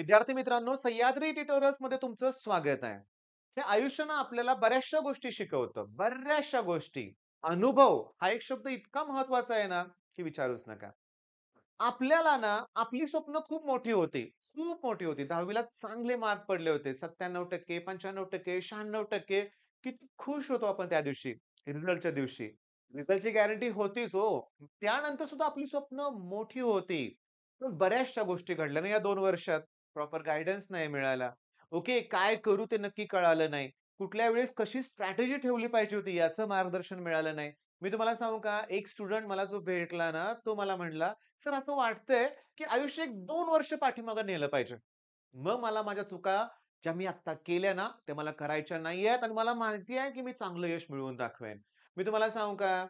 विद्यार्थी मित्रांनो, सह्याद्री ट्युटोरियल्समध्ये तुमचं स्वागत आहे. हे आयुष्य ना आपल्याला बऱ्याचशा गोष्टी शिकवतं. बऱ्याचशा गोष्टी. अनुभव हा एक शब्द इतका महत्वाचा आहे ना, की विचारूच नका. आपल्याला ना आपली स्वप्न खूप मोठी होती. खूप मोठी होती. 10वी ला चांगले मार्क पडले होते. 97% 95% 96% किती खुश होतो आपण त्या दिवशी, रिझल्टच्या दिवशी. रिझल्टची गॅरंटी होतीच हो. त्यानंतर सुद्धा आपली स्वप्न मोठी होती. पण बऱ्याचशा गोष्टी घडल्या ना या 2 वर्षात. प्रॉपर गाईडन्स नाही मिळाला. ओके, काय करू ते नक्की कळालं नाही. कुठल्या वेळेस कशी स्ट्रॅटेजी ठेवली पाहिजे होती याचं मार्गदर्शन मिळालं नाही. मी तुम्हाला सांगू का, एक स्टुडंट मला जो भेटला ना, तो मला म्हणला, "सर असं वाटतंय, की आयुष्य एक 2 वर्ष पाठीमागे नेलं पाहिजे." मग मला माझ्या चुका ज्या मी आत्ता केल्या ना, त्या मला करायच्या नाहीयेत आणि मला माहिती आहे, की मी चांगलं यश मिळवून दाखवेन. मी तुम्हाला सांगू का,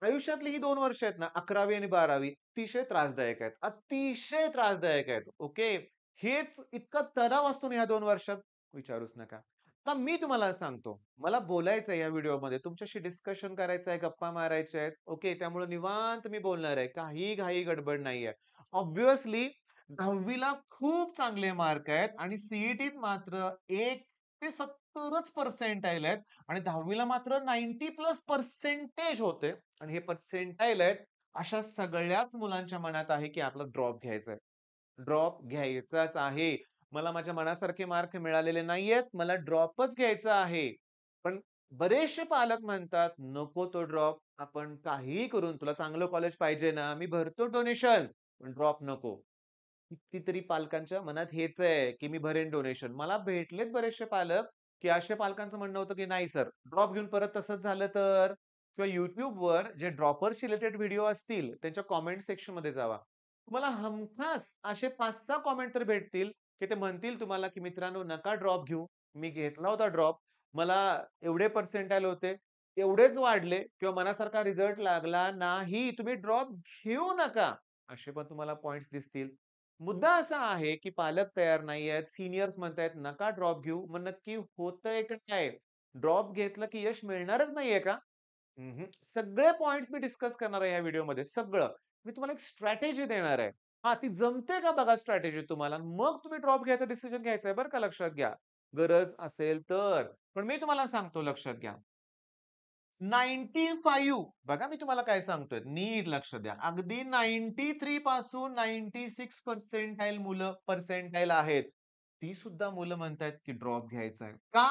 आयुष्यातली ही 2 वर्ष आहेत ना, 11वी आणि 12वी अतिशय त्रासदायक आहेत. अतिशय त्रासदायक आहेत. ओके. हेच इतका तणाव असतो ना, ह्या 2 वर्षात विचारूच नका. आता मी तुम्हाला सांगतो, मला बोलायचं आहे या व्हिडिओमध्ये, तुमच्याशी डिस्कशन करायचं आहे, गप्पा मारायच्या आहेत. ओके. त्यामुळे निवांत मी बोलणार आहे. काही घाई गडबड नाहीये. ऑब्व्हियसली 10वी ला खूप चांगले मार्क आहेत आणि सीईटीत मात्र 1 ते 70च पर्सेंटाइल आहेत आणि 10वी ला मात्र 90 प्लस पर्सेंटेज होते आणि हे पर्सेंटाइल आहेत. अशा सगळ्याच मुलांच्या मनात आहे, की आपला ड्रॉप घ्यायचा आहे. ड्रॉप घ्यायचाच आहे. मला माझ्या मनासारखे मार्क मिळालेले नाहीयेत. मला ड्रॉपच घ्यायचा आहे. पण बरेचसे पालक म्हणतात, "नको तो ड्रॉप. आपण काहीही करून तुला चांगलं कॉलेज पाहिजे ना, मी भरतो डोनेशन, पण ड्रॉप नको." कितीतरी पालकांच्या मनात हेच आहे, की मी भरेन डोनेशन. मला भेटलेत बरेचसे पालक, की अशा पालकांचं म्हणणं होतं, की "नाही सर, ड्रॉप घेऊन परत तसंच झालं तर?" किंवा YouTubeवर जे ड्रॉपर्स रिलेटेड व्हिडिओ असतील, त्यांच्या कमेंट सेक्शनमध्ये जावा. तुम्हाला हमखास असे 5-6 कमेंट तर भेटतील, की ते म्हणतील तुम्हाला, की "मित्रांनो नका ड्रॉप घेऊ. मी घेतला होता ड्रॉप. मला एवढे पर्सेंटाइल होते, एवढेच वाढले किंवा मनासारखा रिझल्ट लागला नाही. तुम्ही ड्रॉप घेऊ नका." असे पण तुम्हाला पॉइंट्स दिसतील. मुद्दा असा आहे, की पालक तयार नाहीयेत. सीनियर्स म्हणतायत, "नका ड्रॉप घेऊ." मग नक्की होतंय का काय? ड्रॉप घेतलं की यश मिळणारच नाहीये का? सगळे पॉइंट्स मी डिस्कस करणार आहे या व्हिडिओमध्ये सगळं. मी तुम्हाला एक स्ट्रॅटेजी देणार आहे. हां, ती जमते का बघा स्ट्रॅटेजी तुम्हाला. मग तुम्ही ड्रॉप घ्यायचा डिसिजन घ्यायचा आहे बरं का लक्षात घ्या. गरज असेल तर. पण मी तुम्हाला सांगतो लक्षात घ्या. 95 बघा मी तुम्हाला काय सांगतोय. नीट लक्ष द्या. अगदी 93 पासून 96 पर्सेंटाइल आहेत. ती सुद्धा मुलं म्हणतायत, की ड्रॉप घ्यायचा आहे. का?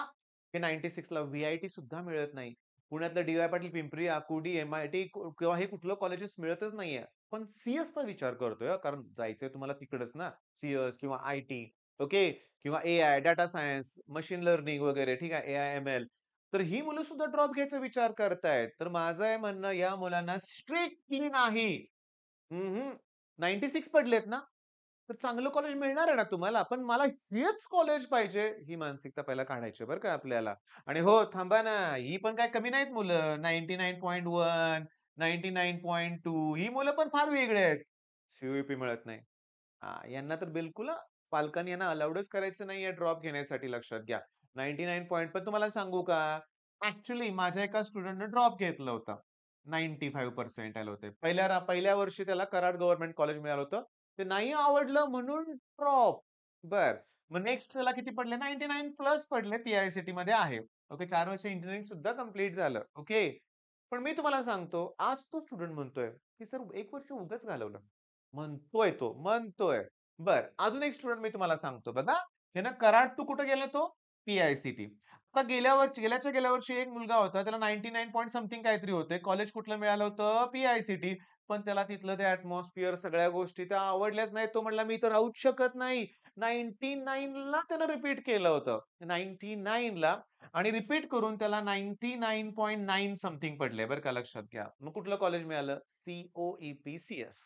हे 96 ला व्ही-आय-टी सुद्धा मिळत नाही. पुण्यातलं डी-वाय पाटील, पिंपरी, आकुर्डी, एम-आय-टी किंवा हे कुठलं कॉलेजेस मिळतच नाहीये. पण सी-एसचा विचार करतोय हां, कारण जायचंय तुम्हाला तिकडच ना. सी-एस किंवा आय-टी ओके किंवा AI, data science, machine learning वगैरे ठीक आहे. ए-आय, एम-एल तर ही मुलं सुद्धा ड्रॉप घ्यायचा विचार करतायत. तर माझं आहे म्हणणं या मुलांना स्ट्रिक्टली नाही. हं, हं. 96 पडलेत ना, तर चांगलं कॉलेज मिळणार आहे ना तुम्हाला. पण मला हेच कॉलेज पाहिजे, ही मानसिकता पहिला काढायची आहे बरं का आपल्याला. आणि हो, थांबा ना, ही पण काही कमी नाहीत मुलं. 99.1, 99.2 ही मुलं पण फार वेगळे आहेत. सी मिळत नाही. हां, यांना तर बिलकुल पालकांनी यांना अलाउडच करायचं नाहीये ड्रॉप घेण्यासाठी लक्षात घ्या. 99 पॉइंट पण तुम्हाला सांगू का? ॲक्चुअली माझ्या एका स्टुडंटने ड्रॉप घेतलं होतं. 95 पर्सेंटाइल होते. पहिल्या वर्षी त्याला कराड गव्हर्नमेंट कॉलेज मिळालं होतं. ते नाही आवडलं म्हणून ड्रॉप. बरं. मग नेक्स्ट त्याला किती पडले? 99 प्लस पडले. पी-आय-सी-टीमध्ये आहे. ओके. 4 वर्ष इंजिनिअरिंग सुद्धा कंप्लीट झालं. ओके. पण मी तुम्हाला सांगतो, आज तो स्टुडंट म्हणतोय, की "सर 1 वर्ष उगाच घालवलं." म्हणतोय तो, म्हणतोय. बरं. अजून एक स्टुडंट मी तुम्हाला सांगतो बघा. ह्यानं कराड टू कुठे गेला तो? पी-आय-सी-टी. आता गेल्या वर्षी एक मुलगा होता. त्याला 99 पॉइंट समथिंग काहीतरी होते. कॉलेज कुठलं मिळालं होतं? पी-आय-सी-टी. पण त्याला तिथलं ते एटमॉस्फिअर सगळ्या गोष्टी त्या आवडल्याच नाहीत. तो म्हणला, "मी तर राहूच शकत नाही." 99 ला त्यानं रिपीट केलं होतं. 99 ला आणि रिपीट करून त्याला 99.9 समथिंग पडले बरं का लक्षात घ्या. मग कुठलं कॉलेज मिळालं? सी-ओ-ई-पी-सी-एस.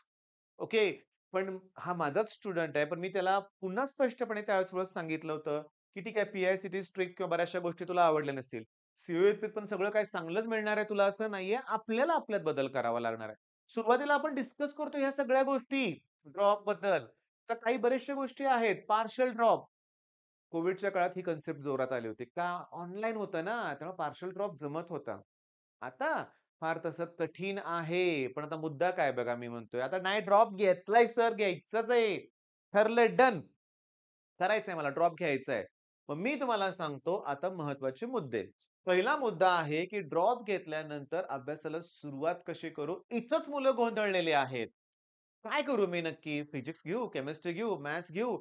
ओके. पण हा माझाच स्टुडंट आहे. पण मी त्याला पुन्हा स्पष्टपणे त्यावेळेस सांगितलं होतं, की "ठीक आहे, पी-आय-सी-टी स्ट्रिक्ट किंवा बऱ्याचशा गोष्टी तुला आवडल्या नसतील. सी-ओ-ई-पीत पण सगळं काही चांगलंच मिळणार आहे तुला असं नाहीये. आपल्याला आपल्यात बदल करावा लागणार आहे." सुरुवातीला आपण डिस्कस करतो ह्या सगळ्या गोष्टी ड्रॉपबद्दल. तर काही बऱ्याचशा गोष्टी आहेत. Partial drop. कोव्हिडच्या काळात ही कन्सेप्ट जोरात आली होती. का? ऑनलाईन होतं ना, त्यामुळे पार्शल ड्रॉप जमत होता. आता फार तसं कठीण आहे. पण आता मुद्दा काय बघा मी म्हणतोय, आता नाही ड्रॉप घेतलाय सर, घ्यायचाच आहे. ठरलंय डन. करायचंय मला, ड्रॉप घ्यायचाय. मग मी तुम्हाला सांगतो आता महत्त्वाचे मुद्दे. पहिला मुद्दा आहे, की ड्रॉप घेतल्यानंतर अभ्यासाला सुरुवात कशी करू? इथंच मुलं गोंधळलेली आहेत. काय करू मी नक्की? फिजिक्स घेऊ, केमिस्ट्री घेऊ, मॅथ्स घेऊ,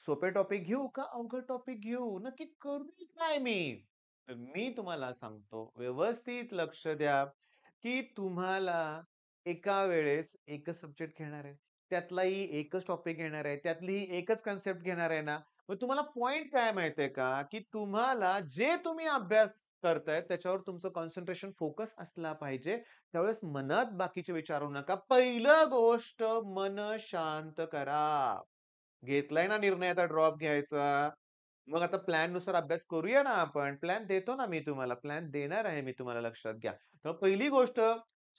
सोपे टॉपिक घेऊ का अवघड टॉपिक घेऊ? नक्की करू काय मी? तर मी तुम्हाला सांगतो, व्यवस्थित लक्ष द्या, की तुम्हाला एका वेळेस एकच सब्जेक्ट घेणार आहे. त्यातलाही एकच टॉपिक घेणार आहे. त्यातलीही एकच कन्सेप्ट घेणार आहे ना, मग तुम्हाला पॉइंट काय माहितीये का, की तुम्हाला जे तुम्ही अभ्यास करताय त्याच्यावर तुमचं कॉन्सन्ट्रेशन फोकस असला पाहिजे. त्यावेळेस मनात बाकीचे विचारू नका. पहिलं गोष्ट मन शांत करा. घेतलाय ना निर्णय आता ड्रॉप घ्यायचा. मग आता प्लॅननुसार अभ्यास करूया ना आपण. प्लॅन देतो ना मी तुम्हाला. प्लॅन देणार आहे मी तुम्हाला लक्षात घ्या. तर पहिली गोष्ट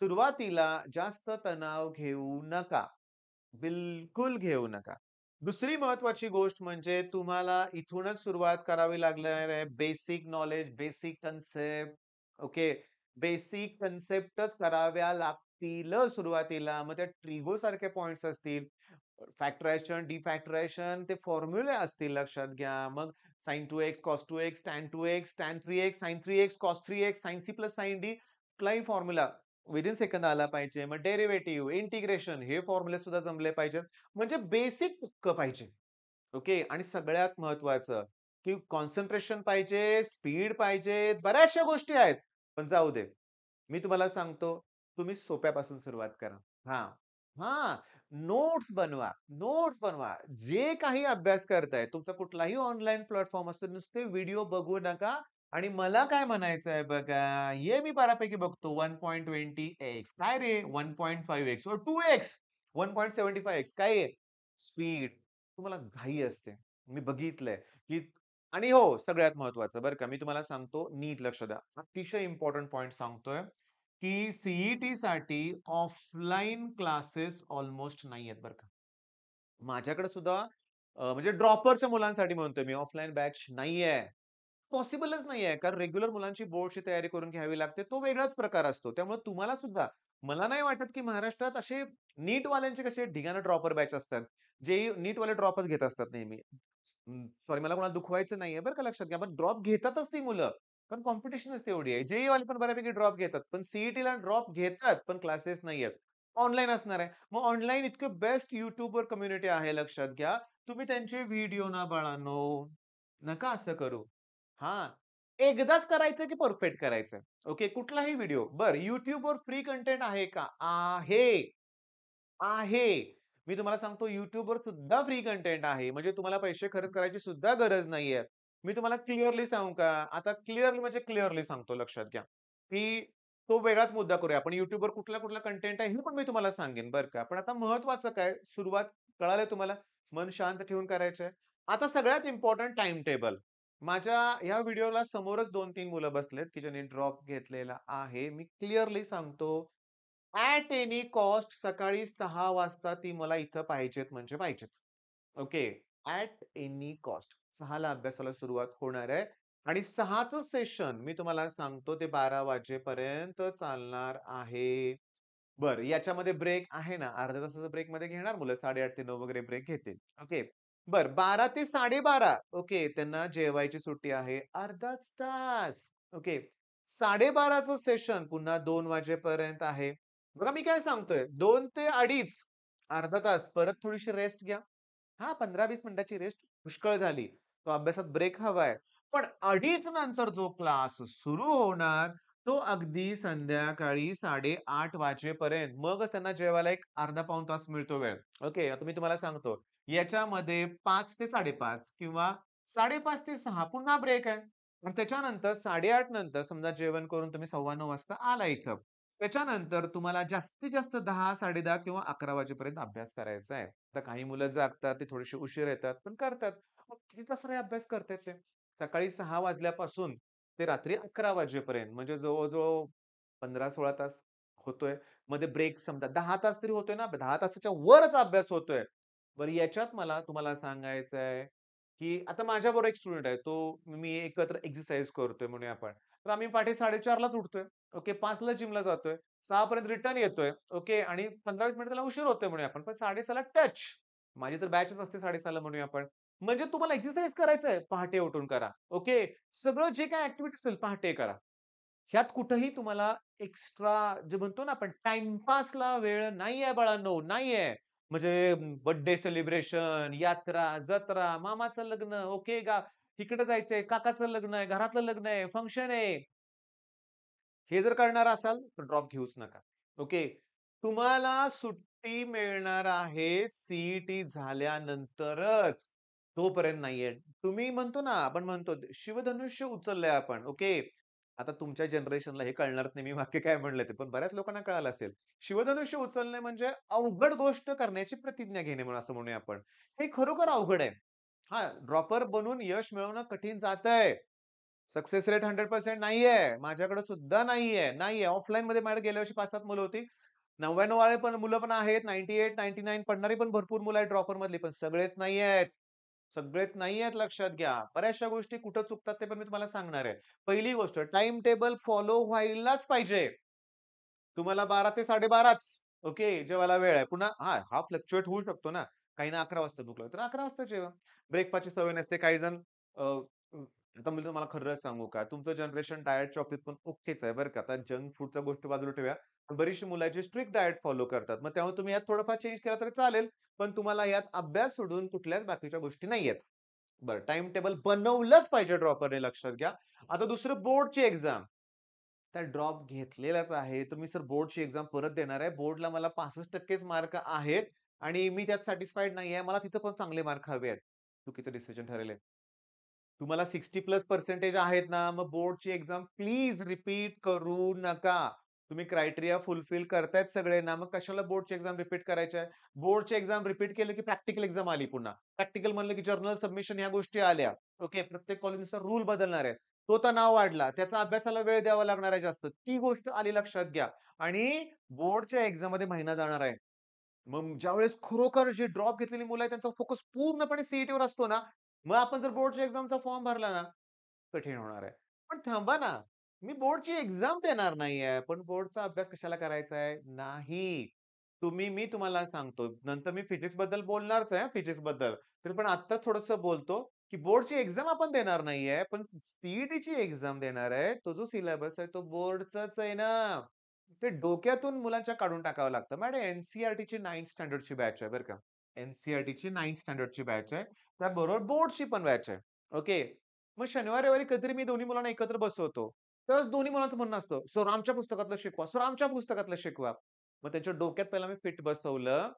सुरुवातीला जास्त तणाव घेऊ नका. बिलकुल घेऊ नका. दुसरी महत्त्वाची गोष्ट म्हणजे तुम्हाला इथूनच सुरुवात करावी लागणार आहे. Basic knowledge, basic concept okay. Basic कन्सेप्टच कराव्या लागतील सुरुवातीला. मग त्या ट्रिगोसारखे पॉइंट्स असतील. फॅक्टरायझेशन, डिफॅक्टरायझेशन ते फॉर्म्युले असतील लक्षात घ्या. मग sin 2x, cos 2x, tan 2x, tan 3x, sin 3x, cos 3x, sin C plus sin D कुठलाही फॉर्म्युला विथिन सेकंद आला पाहिजे. मग डेरिव्हेटिव्ह, इंटिग्रेशन हे फॉर्म्युले सुद्धा जमले पाहिजेत. म्हणजे बेसिक पक्कं पाहिजे. ओके. आणि सगळ्यात महत्त्वाचं, की कॉन्सन्ट्रेशन पाहिजे, स्पीड पाहिजे, बऱ्याचशा गोष्टी आहेत. पण जाऊ दे. मी तुम्हाला सांगतो, तुम्ही सोप्यापासून सुरुवात करा. हां. हां. नोट्स बनवा, नोट्स बनवा. जे काही अभ्यास करताय, तुमचा कुठलाही ऑनलाईन प्लॅटफॉर्म असतो, नुसते व्हिडिओ बघू नका आणि मला काय म्हणायचं आहे बघा, हे मी बऱ्यापैकी बघतो 1.20x काय रे 1.5x और 2x 1.75x काय आहे? स्पीड. तुम्हाला घाई असते. मी बघितलंय, की आणि हो, सगळ्यात महत्त्वाचं बरं का, मी तुम्हाला सांगतो नीट लक्ष द्या. अतिशय इम्पोर्टंट पॉइंट सांगतोय, की सी-ई-टीसाठी ऑफलाईन क्लासेस ऑलमोस्ट नाहीयेत बरं का. माझ्याकडे सुद्धा म्हणजे ड्रॉपरच्या मुलांसाठी म्हणतोय मी, ऑफलाईन बॅच नाहीये. पॉसिबलच नाहीये. कारण रेग्युलर मुलांची बोर्डची तयारी करून घ्यावी लागते. तो वेगळाच प्रकार असतो. त्यामुळे तुम्हाला सुद्धा मला नाही वाटत, की महाराष्ट्रात असे नीटवाल्यांचे कसे ढिगानं ड्रॉपर बॅच असतात. जे नीटवाले ड्रॉपच घेत असतात नेहमी. सॉरी मला कोणाला दुखवायचं नाहीये बरं का लक्षात घ्या. पण ड्रॉप घेतातच ती मुलं. पण कॉम्पिटिशनच तेवढी आहे. जे वाले पण बऱ्यापैकी ड्रॉप घेतात. पण सी ड्रॉप घेतात, पण क्लासेस नाहीयेत. ऑनलाईन असणार आहे. मग ऑनलाईन इतके बेस्ट YouTubeवर कम्युनिटी आहे लक्षात घ्या. तुम्ही त्यांचे व्हिडिओ ना बाळांनो, नका असं करू. हां. एकदाच करायचं की परफेक्ट करायचं. ओके. कुठलाही व्हिडिओ. बरं YouTubeवर फ्री कंटेंट आहे का? आहे. आहे. मी तुम्हाला सांगतो YouTubeवर सुद्धा फ्री कंटेंट आहे. म्हणजे तुम्हाला पैसे खर्च करायची सुद्धा गरज नाहीये. मी तुम्हाला क्लिअरली सांगू का? आता क्लिअरली म्हणजे क्लिअरली सांगतो लक्षात घ्या, की तो वेगळाच मुद्दा करूया. आपण YouTubeवर कुठला कंटेंट आहे हे पण मी तुम्हाला सांगेन बरं का. पण आता महत्त्वाचं काय सुरुवात कळालंय तुम्हाला? मन शांत ठेवून करायचंय. आता सगळ्यात इम्पोर्टंट टाईम टेबल. माझ्या ह्या व्हिडिओला समोरच 2-3 मुलं बसलेत, की ज्यांनी ड्रॉप घेतलेला आहे. मी क्लिअरली सांगतो ॲट एनी कॉस्ट सकाळी 6 वाजता ती मला इथं पाहिजेत म्हणजे पाहिजेत. ओके. ॲट एनी कॉस्ट 6 ला अभ्यासाला सुरुवात होणार आहे आणि 6चं सेशन मी तुम्हाला सांगतो ते 12 वाजेपर्यंत चालणार आहे. बरं याच्यामध्ये ब्रेक आहे ना, अर्ध्या तासाचा ब्रेकमध्ये घेणार मुलं 8:30 ते 9 वगैरे ब्रेक घेतील. ओके. बरं 12 ते 12:30 ओके. त्यांना जेवायची सुट्टी आहे अर्धाच तास. ओके. 12:30चं सेशन पुन्हा 2 वाजेपर्यंत आहे. बघा मी काय सांगतोय 2 ते 2:30 अर्धा तास परत थोडीशी रेस्ट घ्या. हां, 15-20 मिनिटाची रेस्ट पुष्कळ झाली. तो अभ्यासात ब्रेक हवाय. पण 2:30 नंतर जो क्लास सुरू होणार, तो अगदी संध्याकाळी 8:30 वाजेपर्यंत. मगच त्यांना जेवायला एक अर्धा पाऊण तास मिळतो वेळ. ओके. आता मी तुम्हाला सांगतो. याच्यामध्ये 5 ते 5:30 किंवा 5:30 ते 6 पुन्हा ब्रेक आहे. आणि त्याच्यानंतर 8:30 नंतर समजा जेवण करून तुम्ही 9:15 वाजता आला इथं. त्याच्यानंतर तुम्हाला जास्तीत जास्त 10, 10:30 किंवा 11 वाजेपर्यंत अभ्यास करायचा आहे. आता काही मुलं जागतात, ते थोडेसे उशीर येतात, पण करतात. मग किती तास रे अभ्यास करतायत ते? सकाळी 6 वाजल्यापासून ते रात्री 11 वाजेपर्यंत म्हणजे जवळ-जवळ 15-16 तास होतोय. मध्ये ब्रेक समजा 10 तास तरी होतोय ना, 10 तासाच्या वरच अभ्यास होतोय. बरं याच्यात मला तुम्हाला सांगायचं आहे, की आता माझ्याबरोबर एक स्टुडंट आहे. मी एकत्र एक्सरसाइज करतोय म्हणूया आपण. तर आम्ही पहाटे 4:30 लाच उठतोय. ओके. 5 ला जिमला जातोय. 6 पर्यंत रिटर्न येतोय. ओके. आणि 15-20 मिनिटं त्याला उशीर होतोय म्हणूया आपण. पण 6:30 ला टच. माझी तर बॅचच असते 6:30 ला म्हणूया आपण. म्हणजे तुम्हाला एक्सरसाइज करायचंय, पहाटे उठून करा. ओके. सगळं जे काही ॲक्टिव्हिटी असेल पहाटे करा. ह्यात कुठेही तुम्हाला एक्स्ट्रा जे म्हणतो ना आपण टाईमपासला वेळ नाहीये बाळांनो, नाहीये. म्हणजे बर्थडे सेलिब्रेशन, यात्रा, जत्रा, मामाचं लग्न, ओके तिकडे जायचंय, काकाचं लग्न आहे, घरातलं लग्न आहे, फंक्शन आहे. हे जर करणार असाल, तर ड्रॉप घेऊच नका. ओके. तुम्हाला सुट्टी मिळणार आहे सी झाल्यानंतरच. तोपर्यंत नाहीये. तुम्ही म्हणतो ना, आपण म्हणतो शिवधनुष्य उचललंय आपण. ओके. आता तुमच्या जनरेशनला हे कळणारच नाही मी वाक्य काय म्हणलं ते, पण बऱ्याच लोकांना कळालं असेल. शिवधनुष्य उचलणे म्हणजे अवघड गोष्ट करण्याची प्रतिज्ञा घेणे म्हणून असं म्हणूया आपण. हे खरोखर अवघड आहे. हां, ड्रॉपर बनून यश मिळवणं कठीण जातंय. सक्सेस रेट 100% नाहीये. माझ्याकडे सुद्धा नाहीये. नाहीये. ऑफलाईनमध्ये माझ्याकडे गेल्या वर्षी 5-7 मुलं होती. 99 वाले पण मुलं पण आहेत. 98, 99 पडणारी पण भरपूर मुलं आहेत ड्रॉपरमधली. पण सगळेच नाहीयेत. सगळेच नाहीयेत लक्षात घ्या. बऱ्याचशा गोष्टी कुठं चुकतात ते पण मी तुम्हाला सांगणार आहे. पहिली गोष्ट टाईम टेबल फॉलो व्हायलाच पाहिजे. तुम्हाला 12 ते 12:30च ओके, जेवायला वेळ आहे. पुन्हा हा फ्लक्च्युएट होऊ शकतो ना. काहींना 11 वाजता भूक लागते, तर 11 वाजता जेवा. ब्रेकफास्टची सवय नसते. काही जण अ, अ, आता मी तुम्हाला खरंच सांगू का, तुमचं जनरेशन डायटच्या बाबतीत पण ओकेच आहे बरं का. आता जंक फूडच्या गोष्टी बाजूला ठेवूया. पण बरीचशी मुलं आहेत, जी स्ट्रिक्ट डायट फॉलो करतात. मग त्यामुळे तुम्ही यात थोडंफार चेंज केला तरी चालेल. पण तुम्हाला यात अभ्यास सोडून कुठल्याच बाकीच्या गोष्टी नाहीयेत. बरं टाईम टेबल बनवलंच पाहिजे ड्रॉपरने लक्षात घ्या. आता दुसरं बोर्डची एक्झाम. त्या ड्रॉप घेतलेलाच आहे. तर मी सर बोर्डची एक्झाम परत देणार आहे. बोर्डला मला 65%च मार्क आहेत आणि मी त्यात सॅटिस्फाईड नाहीये. मला तिथं पण चांगले मार्क हवे आहेत. चुकीचं डिसिजन ठरेल हे. तुम्हाला 60 प्लस पर्सेंटेज आहेत ना, मग बोर्डची एक्झाम प्लीज रिपीट करू नका. तुम्ही क्रायटेरिया फुलफिल करतायत सगळे ना, मग कशाला बोर्डची एक्झाम रिपीट करायची आहे? बोर्डची एक्झाम रिपीट केलं की प्रॅक्टिकल एक्झाम आली पुन्हा. प्रॅक्टिकल म्हणलं की जर्नल सबमिशन ह्या गोष्टी आल्या. ओके. प्रत्येक कॉलेजचा रूल बदलणार आहे. तो तणाव वाढला. त्याचा अभ्यासाला वेळ द्यावा लागणार आहे जास्त. ती गोष्ट आली लक्षात घ्या. आणि बोर्डच्या एक्झाममध्ये महिना जाणार आहे. मग ज्यावेळेस खरोखर जे ड्रॉप घेतलेली मुलं आहेत त्यांचा फोकस पूर्णपणे सी-ई-टीवर असतो ना, मग आपण जर बोर्डच्या एक्झामचा फॉर्म भरला ना, कठीण होणार आहे. पण थांबा ना, मी बोर्डची एक्झाम देणार नाहीये, पण बोर्डचा अभ्यास कशाला करायचा आहे? नाही. मी तुम्हाला सांगतो, नंतर मी फिजिक्सबद्दल बोलणारच आहे फिजिक्सबद्दल. तरी पण आत्ताच थोडंसं बोलतो, की बोर्डची एक्झाम आपण देणार नाहीये, पण सी एक्झाम देणार आहे. तो जो सिलेबस आहे तो बोर्डचाच आहे ना. ते डोक्यातून मुलांच्या काढून टाकावं लागतं. मॅडम एन-सी-ई-आरटीची 9th स्टँडर्डची बॅच आहे बरं का. एन-सी-ई-आरटीची 9th स्टँडर्डची बॅच आहे. त्याचबरोबर बोर्डची पण बॅच आहे. ओके. मग शनिवार, रविवारी कधीतरी मी दोन्ही मुलांना एकत्र बसवतो. तर दोन्ही मुलांचं म्हणणं असतं, "सर आमच्या पुस्तकातलं शिकवा, सर आमच्या पुस्तकातलं शिकवा." मग त्यांच्या डोक्यात पहिला मी फिट बसवलं.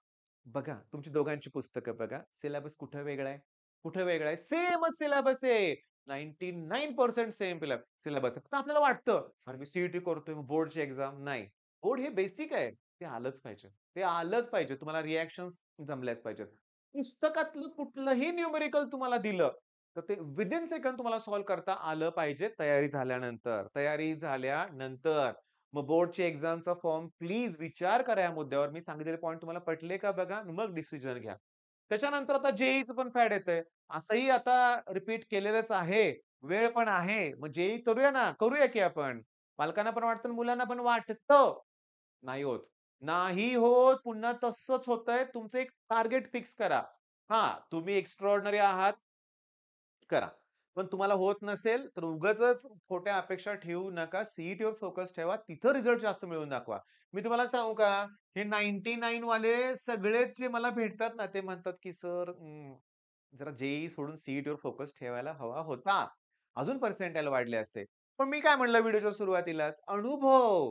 बघा, तुमची दोघांची पुस्तकं बघा. सिलेबस कुठं वेगळा आहे, कुठं वेगळा आहे. सेमच सिलेबस आहे. 99% सेम सिलेबस फक्त आपल्याला वाटतं, "अरे मी सी करतोय, मग बोर्डची एक्झाम." नाही. बोर्ड हे बेसिक आहे. ते आलंच पाहिजे. ते आलंच पाहिजे. तुम्हाला रिएक्शन्स जमल्याच पाहिजेत. पुस्तकातलं कुठलंही न्यूमेरिकल तुम्हाला दिलं, तर ते विथिन सेकंड तुम्हाला सॉल्व्ह करता आलं पाहिजे तयारी झाल्यानंतर. तयारी झाल्यानंतर. मग बोर्डची एक्झामचा फॉर्म प्लीज विचार करा या मुद्द्यावर. मी सांगितलेले पॉइंट तुम्हाला पटले का बघा, मग डिसिजन घ्या. त्याच्यानंतर आता जे पण फॅड येतंय. असंही आता रिपीट केलेलंच आहे. वेळ पण आहे. मग जे करूया ना, करूया की आपण. पालकांना पण वाटतं मुलांना पण वाटतं. नाही होत. नाही होत. पुन्हा तसंच होतंय. तुमचं एक टार्गेट फिक्स करा. हां, तुम्ही एक्स्ट्राऑर्डिनरी आहात, करा. पण तुम्हाला होत नसेल, तर उगाचच खोट्या अपेक्षा ठेवू नका. सी-ई-टीवर फोकस ठेवा. तिथं रिझल्ट जास्त मिळवून दाखवा. मी तुम्हाला सांगू का? हे 99 वाले सगळेच जे मला भेटतात ना, ते म्हणतात की "सर जरा जे सोडून सी-ई-टीवर फोकस ठेवायला हवा होता. अजून पर्सेंटाइल वाढले असते." पण मी काय म्हटलं व्हिडिओच्या सुरुवातीलाच, अनुभव.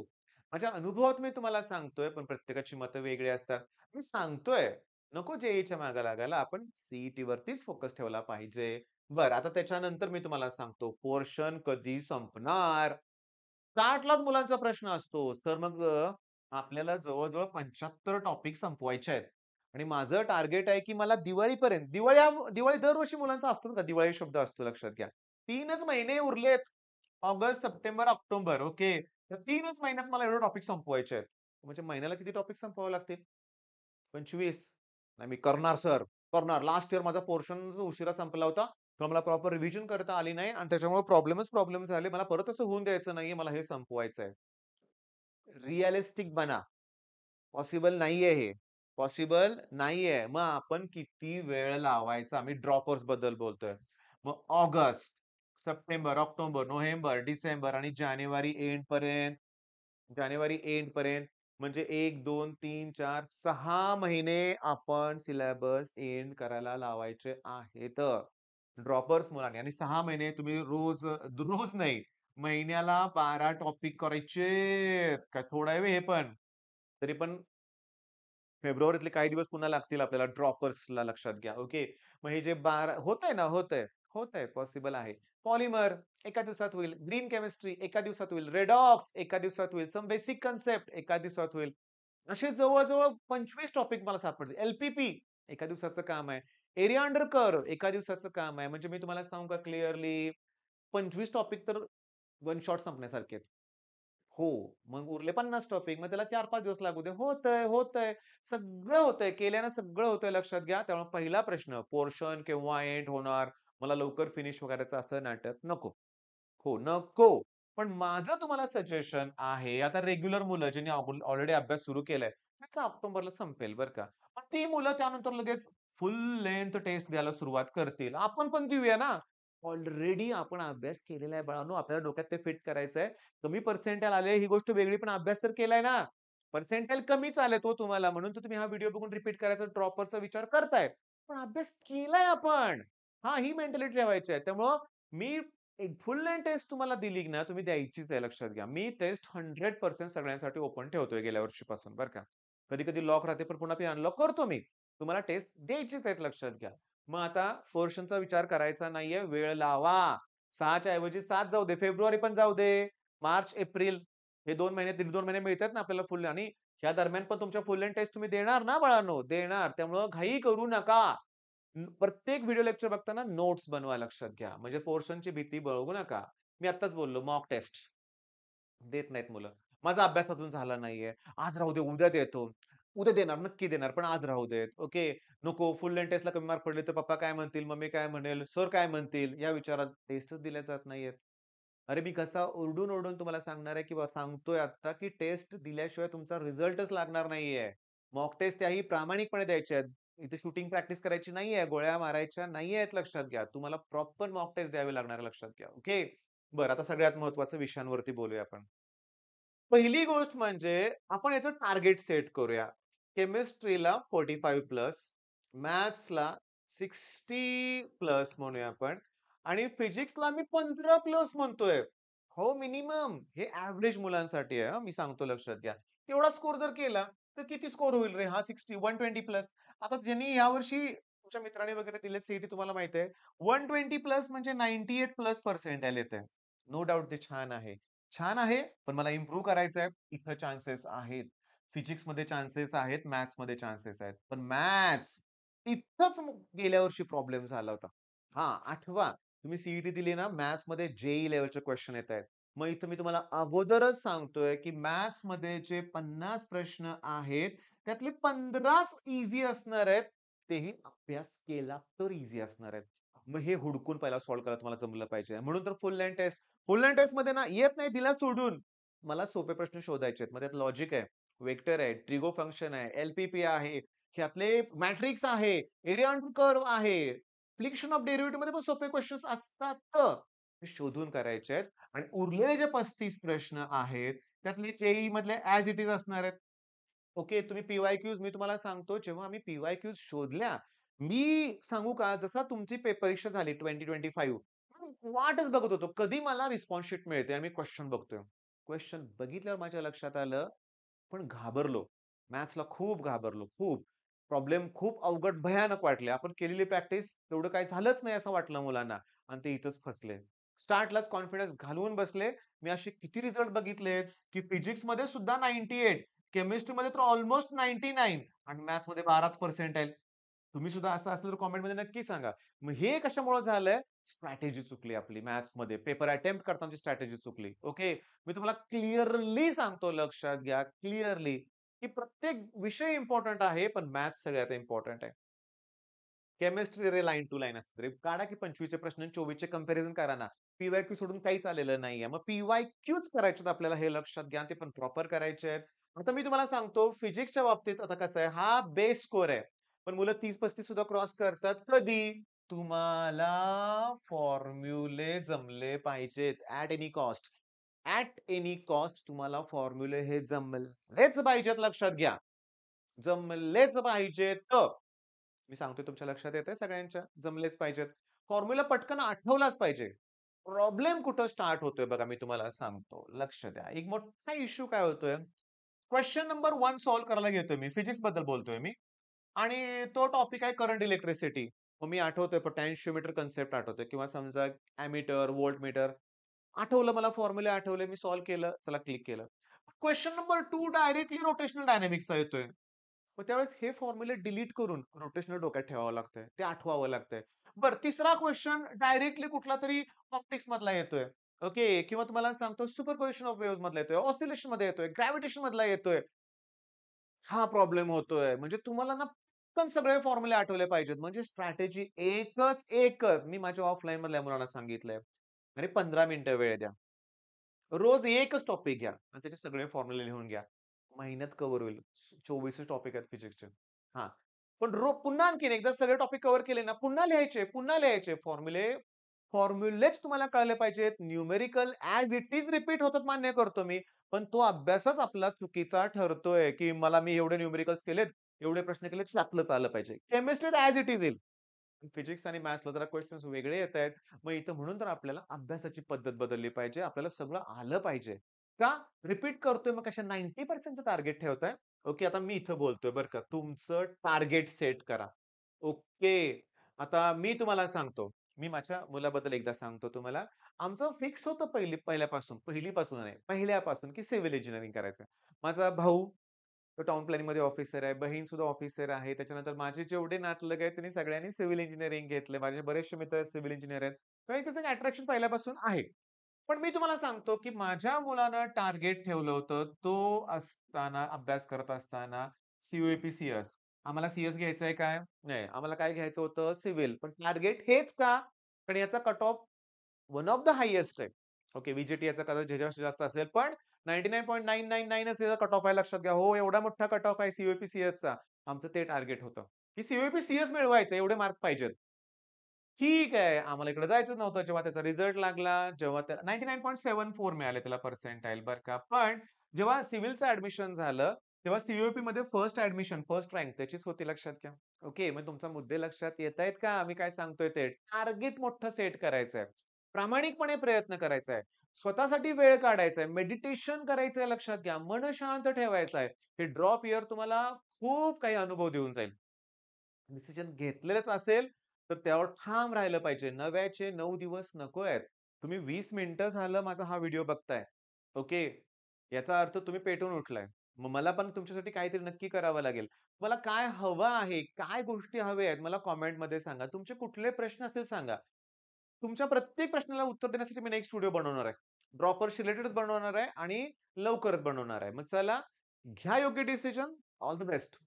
माझ्या अनुभवात मी तुम्हाला सांगतोय, पण प्रत्येकाची मतं वेगळी असतात. मी सांगतोय, नको जे-ई-ईच्या मागे लागायला. आपण सी वरतीच फोकस ठेवला पाहिजे. बरं, आता त्याच्यानंतर मी तुम्हाला सांगतो, पोर्शन कधी संपणार? स्टार्टलाच मुलांचा प्रश्न असतो. तर मग आपल्याला जवळ-जवळ 75 टॉपिक संपवायचे आहेत. आणि माझं टार्गेट आहे, की मला दिवाळीपर्यंत दिवाळी दरवर्षी मुलांचा असतो ना, दिवाळी शब्द असतो लक्षात घ्या. 3च महिने उरलेत. August, September, October okay. तर 3च महिन्यात मला एवढे टॉपिक संपवायचे आहेत. म्हणजे महिन्याला किती टॉपिक संपवावे लागतील? 25. नाही मी करणार सर, करणार. लास्ट इयर माझा पोर्शन उशिरा संपला होता. तर मला प्रॉपर रिव्हिजन करता आली नाही आणि त्याच्यामुळे प्रॉब्लेम झाले. मला परत असं होऊन द्यायचं नाहीये. मला हे संपवायचंय. रिअलिस्टिक बना. पॉसिबल नाहीये हे. पॉसिबल नाहीये. मग आपण किती वेळ लावायचा? मी ड्रॉपर्स बद्दल बोलतोय. मग August, September, October, November, December आणि जानेवारी एंड पर्यंत म्हणजे 1, 2, 3, 4, 6 महिने आपण सिलेबस एंड करायला लावायचे आहेत. ड्रॉपर्स मुलांनी आणि 6 महिने तुम्ही रोज नाही, महिन्याला 12 टॉपिक करायचेत. काय थोडा आहे व्हय हे पण. तरी पण फेब्रुवारीतले काही दिवस पुन्हा लागतील आपल्याला ड्रॉपर्सला लक्षात घ्या. ओके. मग हे जे 12 होतंय ना, होतंय, पॉसिबल आहे. पॉलिमर एका दिवसात होईल. ग्रीन केमिस्ट्री एका दिवसात होईल. रेडॉक्स एका दिवसात होईल. सम बेसिक कन्सेप्ट एका दिवसात होईल. असे जवळ-जवळ 25 टॉपिक मला सापडतील. एल-पी-पी एका दिवसाचं काम आहे. एरिया अंडर कर्व्ह एका दिवसाचं काम आहे. म्हणजे मी तुम्हाला सांगू का क्लिअरली 25 टॉपिक तर वन शॉट संपण्यासारखे आहेत. हो. मग उरले 50 टॉपिक. मग त्याला 4-5 दिवस लागू दे. होतंय. सगळं होतंय. केल्यानं सगळं होतंय लक्षात घ्या. त्यामुळे पहिला प्रश्न पोर्शन केव्हा एंड होणार? मला लवकर फिनिश करायचं असं नाटक नको. हो, नको. पण माझं तुम्हाला सजेशन आहे, आता रेग्युलर मुलं ज्यांनी ऑलरेडी अभ्यास सुरू केलाय, त्याचा ऑक्टोबरला संपेल बरं का. पण ती मुलं त्यानंतर लगेच फुल लेंथ टेस्ट द्यायला सुरुवात करतील. आपण पण देऊया ना. ऑलरेडी आपण अभ्यास केलेला आहे बाळांनो. आपल्याला डोक्यात ते फिट करायचंय. कमी पर्सेंटाइल आले ही गोष्ट वेगळी, पण अभ्यास तर केलाय ना. पर्सेंटाइल कमीच आलेत हो तुम्हाला, म्हणून तर तुम्ही हा व्हिडिओ बघून रिपीट करायचा ड्रॉपरचा विचार करताय. पण अभ्यास केलाय आपण. हां, ही मेंटॅलिटी ठेवायची आहे. त्यामुळं मी एक फुल लेंथ टेस्ट तुम्हाला दिली ना, तुम्ही द्यायचीच आहे लक्षात घ्या. मी टेस्ट 100% सगळ्यांसाठी ओपन ठेवतोय गेल्या वर्षीपासून बरं का. कधी-कधी लॉक राहते, पण पुन्हा ती अनलॉक करतो मी. तुम्हाला टेस्ट द्यायचीच आहेत लक्षात घ्या. मग आता पोर्शनचा विचार करायचा नाहीये, वेळ लावा. 6 च्या ऐवजी 7 जाऊ दे, फेब्रुवारी पण जाऊ दे, मार्च, एप्रिल हे 2 महिने, दीड 2 महिने मिळतात ना आपल्याला फुल आणि ह्या दरम्यान पण तुमच्या फुल लेंथ टेस्ट तुम्ही देणार ना बाळांनो, देणार. त्यामुळं घाई करू नका. प्रत्येक व्हिडिओ लेक्चर बघताना नोट्स बनवा लक्षात घ्या. म्हणजे पोर्शनची भीती बाळगू नका. मी आत्ताच बोललो मॉक टेस्ट देत नाहीत मुलं. माझा अभ्यास अजून झाला नाहीये. आज राहू दे, उद्या देतो. उद्या देणार, नक्की देणार, पण आज राहू देत. ओके. नको फुल लेंथ टेस्टला कमी मार्क पडले तर पप्पा काय म्हणतील, मम्मी काय म्हणेल, सर काय म्हणतील, या विचारात टेस्टच दिल्या जात नाहीयेत. अरे मी कसा ओरडून-ओरडून तुम्हाला सांगणार आहे, की सांगतोय आता, की टेस्ट दिल्याशिवाय तुमचा रिझल्टच लागणार नाहीये. मॉक टेस्ट त्याही प्रामाणिकपणे द्यायच्या आहेत. इथे शूटिंग प्रॅक्टिस करायची नाहीये, गोळ्या मारायच्या नाहीयेत लक्षात घ्या. तुम्हाला प्रॉपर मॉक टेस्ट द्यावी लागणार आहे लक्षात घ्या. ओके. बरं आता सगळ्यात महत्त्वाच्या विषयांवरती बोलूया आपण. पहिली गोष्ट म्हणजे आपण याचं टार्गेट सेट करूया. केमिस्ट्रीला 45 प्लस, मॅथ्सला 60 प्लस म्हणूया आपण आणि फिजिक्सला मी 15 प्लस म्हणतोय. हो, मिनिमम. हे एव्हरेज मुलांसाठी आहे हां, मी सांगतो लक्षात घ्या. तेवढा स्कोर जर केला, तर किती स्कोर होईल रे हा 60 120 प्लस. आता ज्यांनी यावर्षी तुमच्या मित्राने वगैरे दिले सीईटी तुम्हाला माहिती आहे. 120 प्लस म्हणजे 98 प्लस पर्सेंटाइल येतंय. नो डाउट ते छान आहे. छान आहे, पण मला इम्प्रूव्ह करायचं आहे. इथं चान्सेस आहेत. फिजिक्समध्ये चान्सेस आहेत, मॅथ्समध्ये चान्सेस आहेत. पण मॅथ्स इथंच गेल्या वर्षी प्रॉब्लेम झाला होता. हां, आठवा तुम्ही सीईटी दिली ना, मॅथ्समध्ये जेईई लेव्हलचे क्वेश्चन येतायत. मग इथं मी तुम्हाला अगोदरच सांगतोय, की मॅथ्समध्ये जे 50 प्रश्न आहेत, त्यातले 15च ईझी असणार आहेत. तेही अभ्यास केला तर ईझी असणार आहेत. मग हे हुडकून पहिला सॉल्व्ह करायला तुम्हाला जमलं पाहिजे. म्हणून तर full length test full length टेस्टमध्ये ना येत नाही दिला सोडून. मला सोपे प्रश्न शोधायचे आहेत. मग त्यात लॉजिक आहे, वेक्टर आहे, ट्रिगो फंक्शन आहे, एल-पी-पी आहे, ह्यातले मॅट्रिक्स आहे, एरिया अंडर कर्व्ह आहे. फ्रिक्शन ऑफ डेरिव्हेटिव्हमध्ये पण सोपे क्वेशन्स असतात. ते शोधून करायचे आहेत आणि उरलेले जे 35 प्रश्न आहेत, त्यातले जेईई मधले ॲज इट इज असणार आहेत. ओके, तुम्ही पी-वाय-क्यूज मी तुम्हाला सांगतो, जेव्हा आम्ही पी-वाय-क्यूज शोधल्या, मी सांगू का, जसा तुमची परीक्षा झाली 2025 वाटच बघत होतो. कधी मला रिस्पॉन्स शीट मिळते आणि मी क्वेश्चन बघतोय. क्वेश्चन बघितल्यावर माझ्या लक्षात आलं, पण घाबरलो. मॅथ्सला खूप घाबरलो, खूप. प्रॉब्लेम खूप अवघड भयानक वाटले. आपण केलेली प्रॅक्टिस तेवढं काही झालंच नाही असं वाटलं मुलांना आणि ते इथंच फसले. स्टार्टलाच कॉन्फिडन्स घालवून बसले. मी असे किती रिझल्ट बघितलेत, की फिजिक्समध्ये सुद्धा 98, केमिस्ट्रीमध्ये तर अल्मोस्ट 99 आणि मॅथ्समध्ये 12च पर्सेंटाइल. तुम्ही सुद्धा असं असलं तर कमेंटमध्ये नक्की सांगा. मग हे कशामुळे झालंय? स्ट्रॅटेजी चुकली आपली मॅथ्समध्ये. पेपर अटेम्प्ट करतानाची स्ट्रॅटेजी चुकली. ओके. मी तुम्हाला क्लिअरली सांगतो लक्षात घ्या, क्लिअरली, की प्रत्येक विषय इम्पोर्टंट आहे, पण मॅथ्स सगळ्यात इम्पोर्टंट आहे. केमिस्ट्री रे लाईन टू लाईन असते रे. काढा की 25 चे प्रश्न आणि 24 चे कंपॅरिझन करा ना. पी-वाय-क्यू सोडून काहीच आलेलं नाहीये. मग पी-वाय-क्यूच करायचेत आपल्याला हे लक्षात घ्या. ते पण प्रॉपर करायचे आहेत. आता मी तुम्हाला सांगतो फिजिक्सच्या बाबतीत आता कसं आहे, हा बेस स्कोर आहे. पण मुलं 30-35 सुद्धा क्रॉस करतात. कधी? तुम्हाला फॉर्म्युले जमले पाहिजेत at any cost. At any cost तुम्हाला फॉर्म्युले हे जमलेच पाहिजेत लक्षात घ्या. जमलेच पाहिजेत. मी सांगतोय तुमच्या लक्षात येतंय सगळ्यांच्या? जमलेच पाहिजेत. फॉर्म्युला पटकन आठवलाच पाहिजे. प्रॉब्लेम कुठं स्टार्ट होतोय बघा मी तुम्हाला सांगतो. लक्ष द्या. एक मोठा इश्यू काय होतोय? क्वेशन नंबर 1 सॉल्व्ह करायला घेतोय मी. फिजिक्सबद्दल बोलतोय मी आणि तो टॉपिक आहे करंट इलेक्ट्रिसिटी. मग मी आठवतोय पोटॅन्शिओमीटर कन्सेप्ट आठवतोय किंवा समजा एमीटर, व्होल्टमीटर आठवलं मला फॉर्म्युले आठवले. मी सॉल्व्ह केलं. चला क्लिक केलं. क्वेशन नंबर 2 डायरेक्टली रोटेशनल डायनामिक्सचा येतोय. मग त्यावेळेस हे फॉर्म्युले डिलीट करून रोटेशनल डोक्यात ठेवावं लागतंय. ते आठवावं लागतंय. बरं तिसरा क्वेशन डायरेक्टली कुठलातरी ऑप्टिक्स मधला येतोय. ओके किंवा तुम्हाला सांगतो सुपरपोजिशन ऑफ वेव्हज मधला येतोय, ऑसिलेशन मध्ये येतोय, ग्रॅव्हिटेशन मधला येतोय. हा प्रॉब्लेम होतोय. म्हणजे तुम्हाला ना पटकन सगळे फॉर्म्युले आठवले पाहिजेत. म्हणजे स्ट्रॅटेजी एकच. मी माझ्या ऑफलाईन मधल्या मुलांना सांगितलंय. अरे 15 मिनिटं वेळ द्या. रोज एकच टॉपिक घ्या आणि त्याचे सगळे फॉर्म्युले लिहून घ्या. महिन्यात कव्हर होईल. 24 टॉपिक आहेत फिजिक्सचे. हां. पण पुन्हा आणखीन एकदा सगळे टॉपिक कव्हर केले ना, पुन्हा लिहायचे फॉर्म्युले. फॉर्म्युलेच तुम्हाला कळले पाहिजेत. Numerical as it is repeat होतात मान्य करतो मी. पण तो अभ्यासच आपला चुकीचा ठरतोय, की मी एवढे न्यूमेरिकल्स केलेत, एवढे प्रश्न केलेत, त्यातलंच आलं पाहिजे. केमिस्ट्रीत ॲज इट इज येईल. फिजिक्स आणि मॅथ्सला जरा क्वेशन्स वेगळे येतायत. मग इथं म्हणून तर आपल्याला अभ्यासाची पद्धत बदलली पाहिजे. आपल्याला सगळं आलं पाहिजे. का? रिपीट करतोय मग कशा 90% टार्गेट ठेवताय. ओके, आता मी इथं बोलतोय बरं का. तुमचं टार्गेट सेट करा. ओके. आता मी तुम्हाला सांगतो. मी माझ्या मुलाबद्दल एकदा सांगतो तुम्हाला. आमचं फिक्स होतं पहिलीपासून नाही, पहिल्यापासून की सिव्हिल इंजिनिअरिंग करायचं. माझा भाऊ तो टाउन प्लॅनिंगमध्ये ऑफिसर आहे. बहीण सुद्धा ऑफिसर आहे. त्याच्यानंतर माझे जेवढे नातलग आहेत त्यांनी सगळ्यांनी सिव्हिल इंजिनिअरिंग घेतलंय. माझे बरेचसे मित्र सिव्हिल इंजिनिअर आहेत. कारण त्याचं अट्रॅक्शन पहिल्यापासून आहे. पण मी तुम्हाला सांगतो, की माझ्या मुलानं टार्गेट ठेवलं होतं. तो असताना अभ्यास करत असताना सी-यू-ए-पी, आम्हाला सी घ्यायचंय काय? नाही. आम्हाला काय घ्यायचं होतं? सिव्हिल. पण टार्गेट हेच का? कारण याचा cut off one of the highest आहे. ओके, व्ही याचा कदाचित ह्याच्यापेक्षा जास्त असेल. पण 99.999च त्याचा कट ऑफ आहे लक्षात घ्या. हो, एवढा मोठा कट ऑफ आहे सी-यू-ए-पी-सी-एसचा. आमचं ते टार्गेट होतं, की सी-यू-ए-पी-सी-एस मिळवायचं एवढे मार्क पाहिजेत. ठीक आहे. आम्हाला इकडे जायचं नव्हतं. जेव्हा त्याचा रिझल्ट लागला, जेव्हा त्याला 99.74 मिळाले त्याला पर्सेंटाइल बरं का. पण जेव्हा सिव्हिलचं ॲडमिशन झालं, तेव्हा सी-यू-ए-पीमध्ये फर्स्ट रँक त्याचीच होती लक्षात घ्या. ओके, मग तुमचा मुद्दे लक्षात येतायत का? मी काय सांगतोय ते? टार्गेट मोठं सेट करायचंय. प्रामाणिकपणे प्रयत्न करायचा आहे. स्वतःसाठी वेळ काढायचा आहे. मेडिटेशन करायचंय लक्षात घ्या. मन शांत ठेवायचं आहे. हे ड्रॉप इयर तुम्हाला खूप काही अनुभव देऊन जाईल. डिसिजन घेतलेलंच असेल, तर त्यावर ठाम राहिलं पाहिजे. 9चे 9 दिवस नको आहेत. तुम्ही 20 मिनिटं झालं माझा हा व्हिडिओ बघताय. ओके. याचा अर्थ तुम्ही पेटून उठलाय. मग मला पण तुमच्यासाठी काहीतरी नक्की करावं लागेल. मला काय हवं आहे? काय गोष्टी हव्या आहेत? मला कमेंटमध्ये सांगा. तुमचे कुठले प्रश्न असतील सांगा. तुमच्या प्रत्येक प्रश्नाला उत्तर देण्यासाठी मी नेक्स्ट व्हिडिओ बनवणार आहे. ड्रॉपरशी रिलेटेडच बनवणार आहे आणि लवकरच बनवणार आहे. मग चला, घ्या योग्य डिसिजन. All the best.